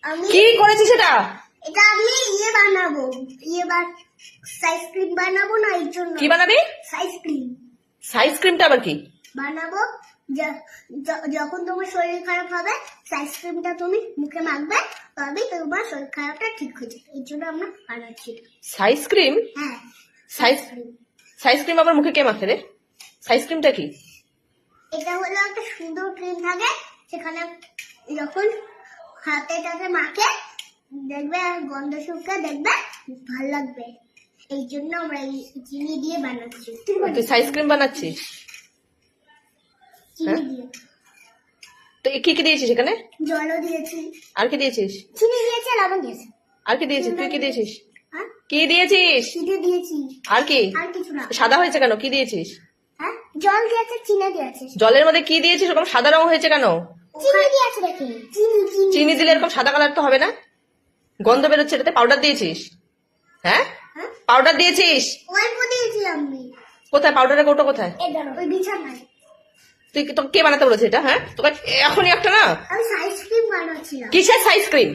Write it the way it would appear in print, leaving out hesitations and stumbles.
আমি কি করেছিস এটা? এটা আমি বানাবো, সাইজ ক্রিম বানাবো না, এর জন্য। কি বানাবি? Size cream. সাইজ ক্রিমটা আবার কি? বানাবো যখন তোমার শরীর খারাপ হবে, সাইজ ক্রিমটা তুমি মুখে মাখবে, তবেই তোমার শরীর খারাপটা ঠিক হয়ে যাবে। এর জন্য আমরা বানাচ্ছি। Size cream? হ্যাঁ, সাইজ সাইজ ক্রিম আবার মুখে কে মাখে রে? সাইজ ক্রিমটা কি? এটা হলো একটা সুন্দর ক্রিম থাকে, সেখানে যখন হাতে মাখে দেখবে গন্ধ শুকে দেখবে ভালো লাগবে। এই জন্য আমরা এই চিনি দিয়ে বানাচ্ছি। তুই সাইজ ক্রিম বানাচ্ছিস? চিনি দিয়ে। তো কি কি দিয়েছিস এখানে? জলও দিয়েছি। আর কি দিয়েছিস? চিনি দিয়েছি, লবণ দিয়েছি। আর কি দিয়েছিস? তুই কি দিয়েছিস? হ্যাঁ, কি দিয়েছিস? চিনি দিয়েছি। আর কি? আর কিছু না। সাদা হয়েছে কেন? কি দিয়েছিস? হ্যাঁ, জল দিয়েছে, চিনি দিয়েছে। জলের মধ্যে কি দিয়েছিস? ওরকম সাদা রং হয়েছে কেন? চিনি দিয়েছে দেখি। চিনি চিনি দিলে এরকম সাদা কালার তো হবে না, গন্ধ বেরোচ্ছে। এটাতে পাউডার দিয়েছিস? হ্যাঁ, হ্যাঁ, পাউডার দিয়েছিস? অল্প দিয়েছি আমি। কোথায় পাউডারের কৌটো কোথায়? ওই বিছানায়। তুই তোকে কে বানাতে বলেছে এটা? হ্যাঁ, তোকে এখনই একটা না। আমি সাইজ ক্রিম বানাচ্ছিলাম। কিসের সাইজ ক্রিম?